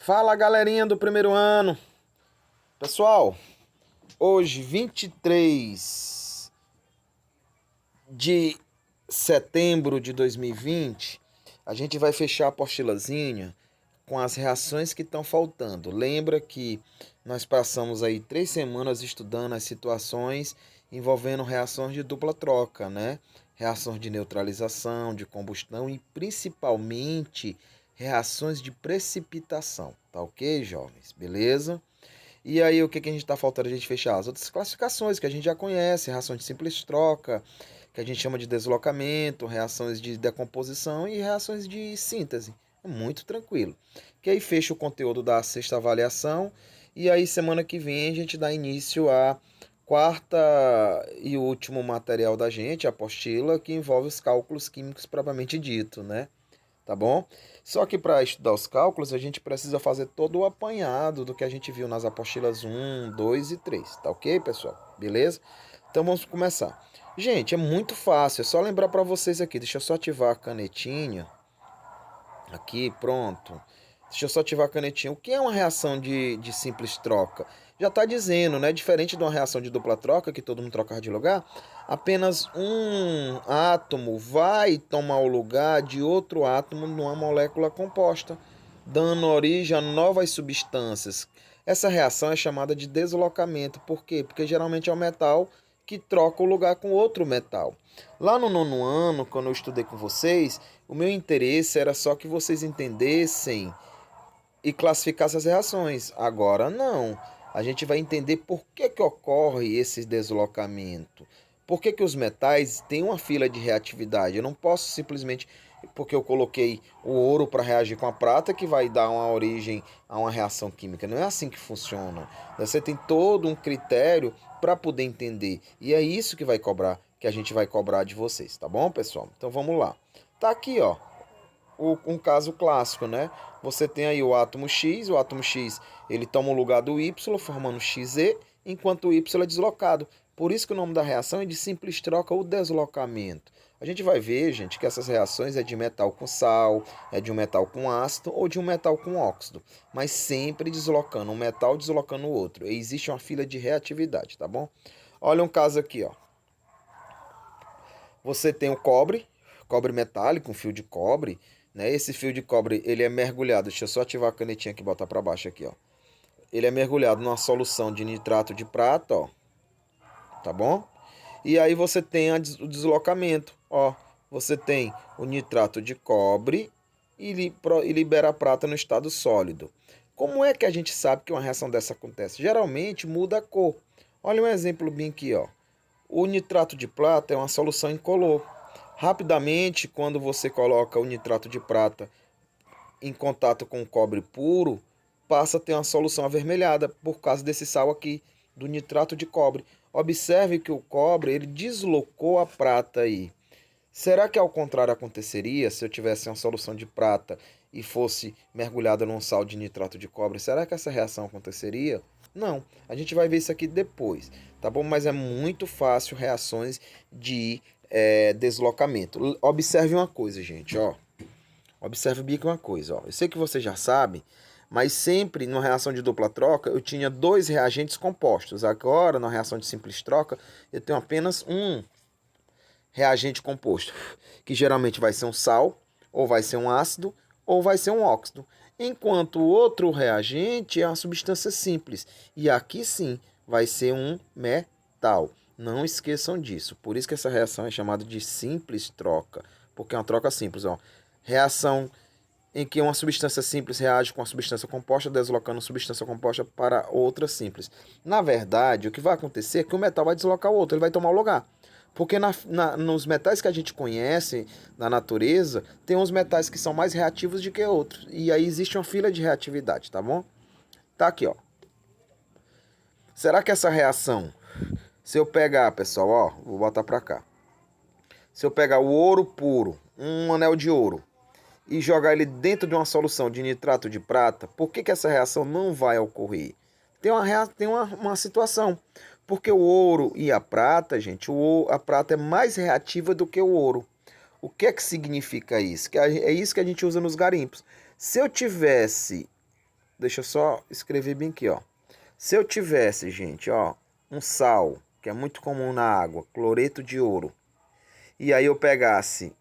Fala, galerinha do primeiro ano. Pessoal, hoje 23 de setembro de 2020, a gente vai fechar a apostilazinha com as reações que estão faltando. Lembra que nós passamos aí 3 semanas estudando as situações envolvendo reações de dupla troca, né? Reações de neutralização, de combustão e principalmente reações de precipitação. Tá ok, jovens? Beleza? E aí, o que a gente está faltando a gente fechar? As outras classificações que a gente já conhece, reações de simples troca, que a gente chama de deslocamento, reações de decomposição e reações de síntese. É muito tranquilo. Que aí fecha o conteúdo da sexta avaliação e aí semana que vem a gente dá início à quarta e último material da gente, a apostila, que envolve os cálculos químicos propriamente dito, né? Tá bom? Só que para estudar os cálculos, a gente precisa fazer todo o apanhado do que a gente viu nas apostilas 1, 2 e 3, tá ok, pessoal? Beleza? Então vamos começar. Gente, é muito fácil, é só lembrar para vocês aqui. Deixa eu só ativar a canetinha. Aqui, pronto. Deixa eu só ativar a canetinha. O que é uma reação de simples troca? Já está dizendo, né? Diferente de uma reação de dupla troca, que todo mundo troca de lugar, apenas um átomo vai tomar o lugar de outro átomo numa molécula composta, dando origem a novas substâncias. Essa reação é chamada de deslocamento. Por quê? Porque geralmente é o metal que troca o lugar com outro metal. Lá no nono ano, quando eu estudei com vocês, o meu interesse era só que vocês entendessem e classificassem as reações. Agora não. A gente vai entender por que ocorre esse deslocamento. Por que os metais têm uma fila de reatividade. Eu não posso simplesmente, porque eu coloquei o ouro para reagir com a prata, que vai dar uma origem a uma reação química. Não é assim que funciona. Você tem todo um critério para poder entender. E é isso que vai cobrar, que a gente vai cobrar de vocês, tá bom, pessoal? Então vamos lá. Tá aqui, ó, um caso clássico, né? Você tem aí o átomo X ele toma o lugar do Y, formando XE, enquanto o Y é deslocado. Por isso que o nome da reação é de simples troca ou deslocamento. A gente vai ver, gente, que essas reações é de metal com sal, é de um metal com ácido ou de um metal com óxido, mas sempre deslocando um metal, deslocando o outro. E existe uma fila de reatividade, tá bom? Olha um caso aqui, ó. Você tem o cobre, cobre metálico, um fio de cobre, né? Esse fio de cobre, ele é mergulhado. Deixa eu só ativar a canetinha aqui e botar para baixo aqui, ó. Ele é mergulhado numa solução de nitrato de prata, ó. Tá bom? E aí você tem o deslocamento, ó. Você tem o nitrato de cobre e libera a prata no estado sólido. Como é que a gente sabe que uma reação dessa acontece? Geralmente muda a cor. Olha um exemplo bem aqui, ó. O nitrato de prata é uma solução incolor. Rapidamente, quando você coloca o nitrato de prata em contato com o cobre puro, passa a ter uma solução avermelhada por causa desse sal aqui, do nitrato de cobre. Observe que o cobre ele deslocou a prata aí. Será que ao contrário aconteceria se eu tivesse uma solução de prata e fosse mergulhada num sal de nitrato de cobre? Será que essa reação aconteceria? Não, a gente vai ver isso aqui depois, tá bom? Mas é muito fácil reações de deslocamento. Observe uma coisa, gente, ó. Observe bem uma coisa, ó. Eu sei que você já sabe, mas sempre numa reação de dupla troca eu tinha dois reagentes compostos. Agora, na reação de simples troca, eu tenho apenas um reagente composto, que geralmente vai ser um sal, ou vai ser um ácido, ou vai ser um óxido. Enquanto o outro reagente é uma substância simples. E aqui sim vai ser um metal. Não esqueçam disso. Por isso que essa reação é chamada de simples troca. Porque é uma troca simples. Ó. Reação em que uma substância simples reage com a substância composta, deslocando a substância composta para outra simples. Na verdade, o que vai acontecer é que o metal vai deslocar o outro, ele vai tomar o lugar. Porque nos metais que a gente conhece na natureza, tem uns metais que são mais reativos do que outros. E aí existe uma fila de reatividade, tá bom? Tá aqui, ó. Será que essa reação, se eu pegar, pessoal, ó, vou botar pra cá. Se eu pegar o ouro puro, um anel de ouro, e jogar ele dentro de uma solução de nitrato de prata, por que essa reação não vai ocorrer? Tem uma situação. Porque o ouro e a prata, gente, a prata é mais reativa do que o ouro. O que é que significa isso? É isso que a gente usa nos garimpos. Se eu tivesse deixa eu só escrever bem aqui, ó. Se eu tivesse, gente, ó, um sal, que é muito comum na água, cloreto de ouro, e aí eu pegasse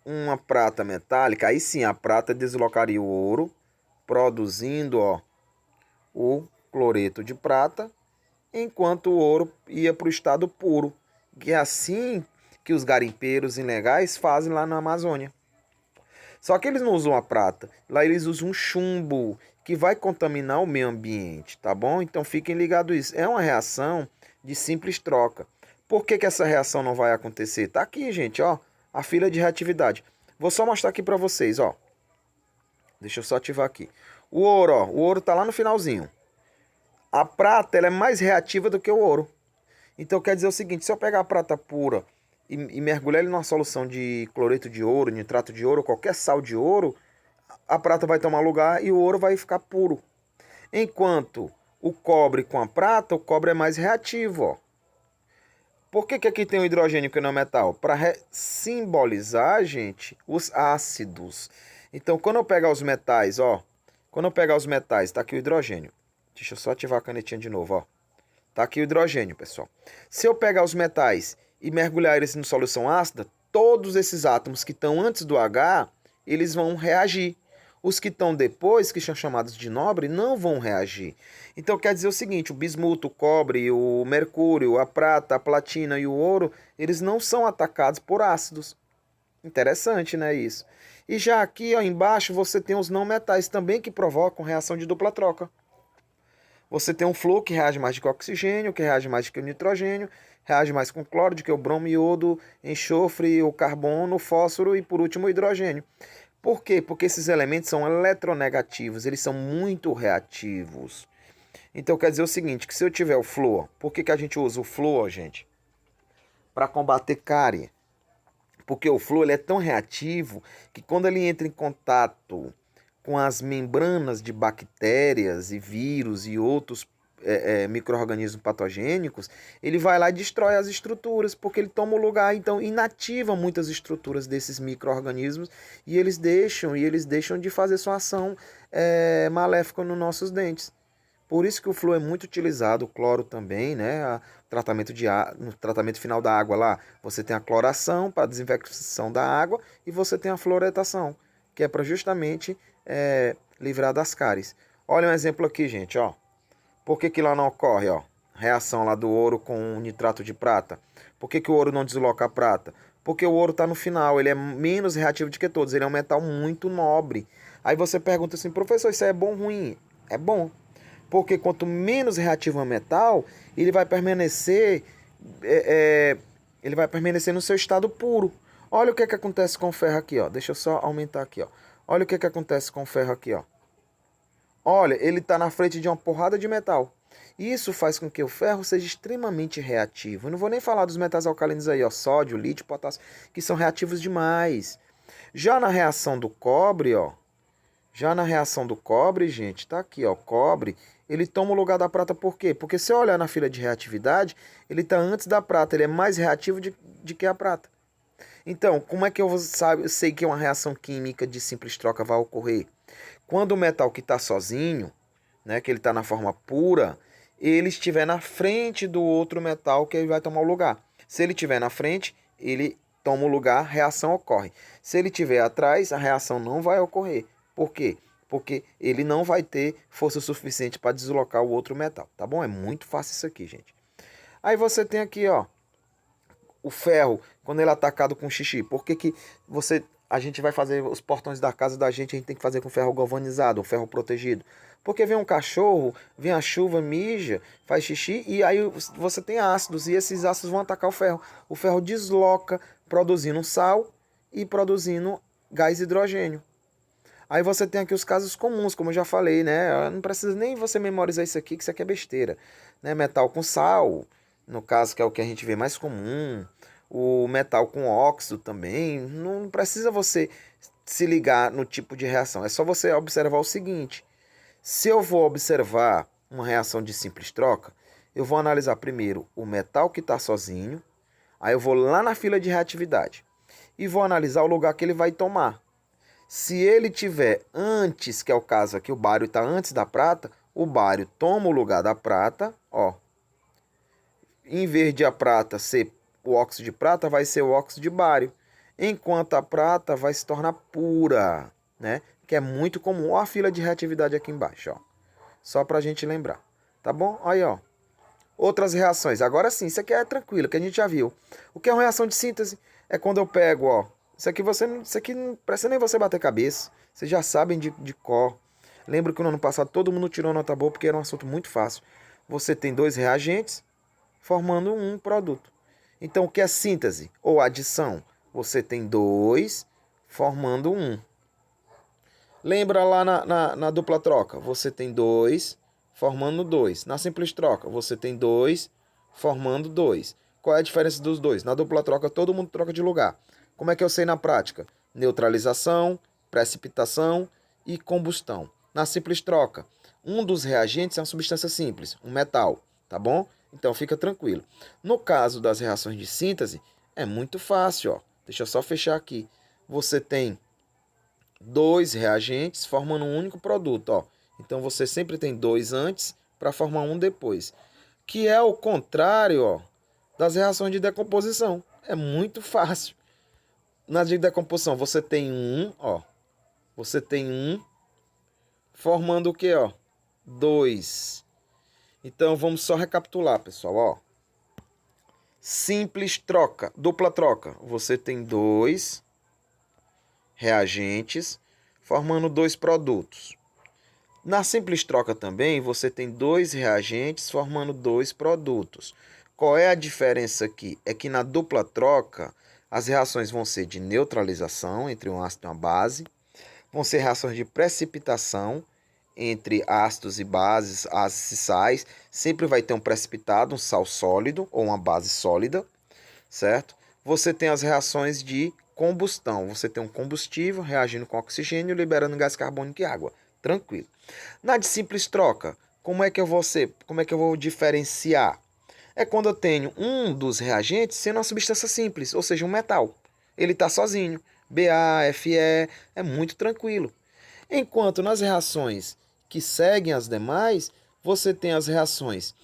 uma prata metálica, aí sim a prata deslocaria o ouro, produzindo, ó, o cloreto de prata, enquanto o ouro ia para o estado puro, que é assim que os garimpeiros ilegais fazem lá na Amazônia. Só que eles não usam a prata, lá eles usam um chumbo, que vai contaminar o meio ambiente, tá bom? Então fiquem ligados isso. É uma reação de simples troca. Por que essa reação não vai acontecer? Tá aqui, gente, ó, a fila de reatividade. Vou só mostrar aqui para vocês, ó. Deixa eu só ativar aqui. O ouro, ó, o ouro tá lá no finalzinho. A prata, ela é mais reativa do que o ouro. Então quer dizer o seguinte, se eu pegar a prata pura e mergulhar ele numa solução de cloreto de ouro, nitrato de ouro, qualquer sal de ouro, a prata vai tomar lugar e o ouro vai ficar puro. Enquanto o cobre com a prata, o cobre é mais reativo, ó. Por que aqui tem o hidrogênio que não é metal? Para simbolizar, gente, os ácidos. Então, quando eu pegar os metais, ó, quando eu pegar os metais, tá aqui o hidrogênio. Deixa eu só ativar a canetinha de novo, ó. Tá aqui o hidrogênio, pessoal. Se eu pegar os metais e mergulhar eles em solução ácida, todos esses átomos que estão antes do H, eles vão reagir. Os que estão depois, que são chamados de nobre, não vão reagir. Então quer dizer o seguinte, o bismuto, o cobre, o mercúrio, a prata, a platina e o ouro, eles não são atacados por ácidos. Interessante, né, isso? E já aqui, ó, embaixo, você tem os não metais também que provocam reação de dupla troca. Você tem um flúor que reage mais do que o oxigênio, que reage mais do que o nitrogênio, reage mais com cloro do que o bromo, iodo, enxofre, o carbono, o fósforo e, por último, o hidrogênio. Por quê? Porque esses elementos são eletronegativos, eles são muito reativos. Então quer dizer o seguinte, que se eu tiver o flúor, por que a gente usa o flúor, gente? Para combater cárie. Porque o flúor ele é tão reativo que quando ele entra em contato com as membranas de bactérias e vírus e outros micro-organismos patogênicos, ele vai lá e destrói as estruturas, porque ele toma o lugar, então inativa muitas estruturas desses micro-organismos e eles deixam de fazer sua ação maléfica nos nossos dentes. Por isso que o flúor é muito utilizado, o cloro também, né? No tratamento final da água lá, você tem a cloração para a desinfecção da água e você tem a fluoretação, que é para justamente livrar das cáries. Olha um exemplo aqui, gente, ó. Por que lá não ocorre, ó? Reação lá do ouro com nitrato de prata. Por que o ouro não desloca a prata? Porque o ouro está no final, ele é menos reativo do que todos, ele é um metal muito nobre. Aí você pergunta assim, professor, isso é bom ou ruim? É bom. Porque quanto menos reativo é o metal, ele vai permanecer, ele vai permanecer no seu estado puro. Olha o que acontece com o ferro aqui, ó. Deixa eu só aumentar aqui, ó. Olha o que acontece com o ferro aqui, ó. Olha, ele está na frente de uma porrada de metal. Isso faz com que o ferro seja extremamente reativo. Eu não vou nem falar dos metais alcalinos aí, ó, sódio, lítio, potássio, que são reativos demais. Já na reação do cobre, ó, gente, tá aqui, ó, cobre, ele toma o lugar da prata por quê? Porque se eu olhar na fila de reatividade, ele está antes da prata, ele é mais reativo de que a prata. Então, como é que eu sei que uma reação química de simples troca vai ocorrer? Quando o metal que está sozinho, né, que ele está na forma pura, ele estiver na frente do outro metal que ele vai tomar o lugar. Se ele estiver na frente, ele toma o lugar, a reação ocorre. Se ele estiver atrás, a reação não vai ocorrer. Por quê? Porque ele não vai ter força suficiente para deslocar o outro metal, tá bom? É muito fácil isso aqui, gente. Aí você tem aqui, ó, o ferro, quando ele é atacado com xixi. Por que a gente vai fazer os portões da casa da gente, a gente tem que fazer com ferro galvanizado, um ferro protegido? Porque vem um cachorro, vem a chuva, mija, faz xixi e aí você tem ácidos e esses ácidos vão atacar o ferro. O ferro desloca, produzindo sal e produzindo gás hidrogênio. Aí você tem aqui os casos comuns, como eu já falei, né? Não precisa nem você memorizar isso aqui, que isso aqui é besteira. Né? Metal com sal, no caso que é o que a gente vê mais comum. O metal com óxido também. Não precisa você se ligar no tipo de reação. É só você observar o seguinte. Se eu vou observar uma reação de simples troca, eu vou analisar primeiro o metal que está sozinho. Aí eu vou lá na fila de reatividade. E vou analisar o lugar que ele vai tomar. Se ele tiver antes, que é o caso aqui, o bário está antes da prata, o bário toma o lugar da prata, ó. Em vez de a prata ser o óxido de prata, vai ser o óxido de bário. Enquanto a prata vai se tornar pura, né? Que é muito comum. Olha a fila de reatividade aqui embaixo, ó. Só para a gente lembrar. Tá bom? Aí, ó. Outras reações. Agora sim, isso aqui é tranquilo, que a gente já viu. O que é uma reação de síntese? É quando eu pego, ó. Isso aqui não precisa nem você bater cabeça. Vocês já sabem de cor. Lembro que no ano passado todo mundo tirou nota boa porque era um assunto muito fácil. Você tem dois reagentes formando um produto. Então, o que é síntese ou adição? Você tem dois formando um. Lembra lá na dupla troca? Você tem dois formando dois. Na simples troca, você tem dois formando dois. Qual é a diferença dos dois? Na dupla troca, todo mundo troca de lugar. Como é que eu sei na prática? Neutralização, precipitação e combustão. Na simples troca, um dos reagentes é uma substância simples, um metal, tá bom? Então fica tranquilo. No caso das reações de síntese, é muito fácil, ó. Deixa eu só fechar aqui. Você tem dois reagentes formando um único produto, ó. Então você sempre tem dois antes para formar um depois, que é o contrário, ó, das reações de decomposição. É muito fácil. Na de decomposição você tem um, ó, você tem um formando o que, ó? Dois. Então vamos só recapitular, pessoal, ó. Simples troca, dupla troca, você tem dois reagentes formando dois produtos. Na simples troca também, você tem dois reagentes formando dois produtos. Qual é a diferença aqui? É que na dupla troca, as reações vão ser de neutralização entre um ácido e uma base, vão ser reações de precipitação entre ácidos e bases, ácidos e sais. Sempre vai ter um precipitado, um sal sólido ou uma base sólida, certo? Você tem as reações de combustão. Você tem um combustível reagindo com oxigênio, liberando gás carbônico e água. Tranquilo. Na de simples troca, como é que eu vou diferenciar? É quando eu tenho um dos reagentes sendo uma substância simples, ou seja, um metal. Ele está sozinho. BaFe é muito tranquilo. Enquanto nas reações que seguem as demais, você tem as reações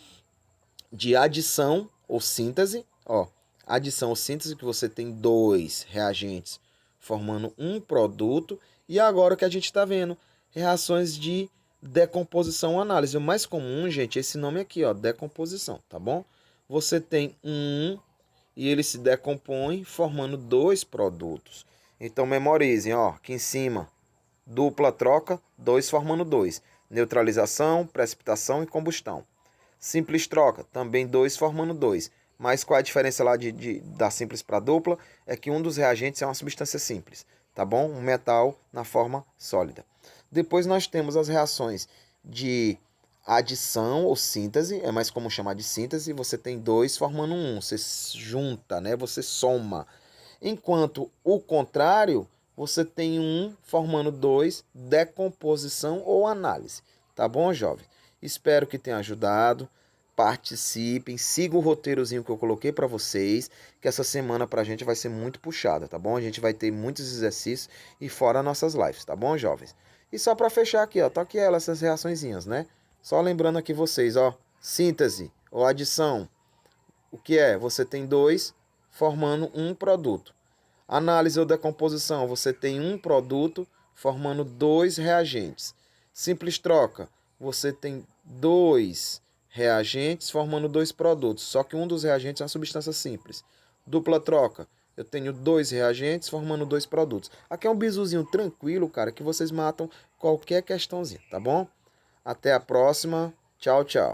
de adição ou síntese, ó, adição ou síntese, que você tem dois reagentes formando um produto, e agora o que a gente está vendo, reações de decomposição ou análise. O mais comum, gente, é esse nome aqui, ó, decomposição, tá bom? Você tem um e ele se decompõe formando dois produtos. Então memorizem, ó, aqui em cima, dupla troca, dois formando dois. Neutralização, precipitação e combustão. Simples troca, também dois formando dois. Mas qual é a diferença lá da simples para dupla? É que um dos reagentes é uma substância simples, tá bom? Um metal na forma sólida. Depois nós temos as reações de adição ou síntese, é mais comum chamar de síntese. Você tem dois formando um, você junta, né? Você soma. Enquanto o contrário, você tem um formando dois, decomposição ou análise. Tá bom, jovem? Espero que tenha ajudado. Participem, sigam o roteirozinho que eu coloquei para vocês, que essa semana pra gente vai ser muito puxada, tá bom? A gente vai ter muitos exercícios e fora nossas lives, tá bom, jovens? E só para fechar aqui, ó, tá aqui elas, essas reaçõezinhas, né? Só lembrando aqui vocês, ó, síntese ou adição. O que é? Você tem dois formando um produto. Análise ou decomposição, você tem um produto formando dois reagentes. Simples troca, você tem dois reagentes formando dois produtos, só que um dos reagentes é uma substância simples. Dupla troca, eu tenho dois reagentes formando dois produtos. Aqui é um bizuzinho tranquilo, cara, que vocês matam qualquer questãozinha, tá bom? Até a próxima. Tchau, tchau.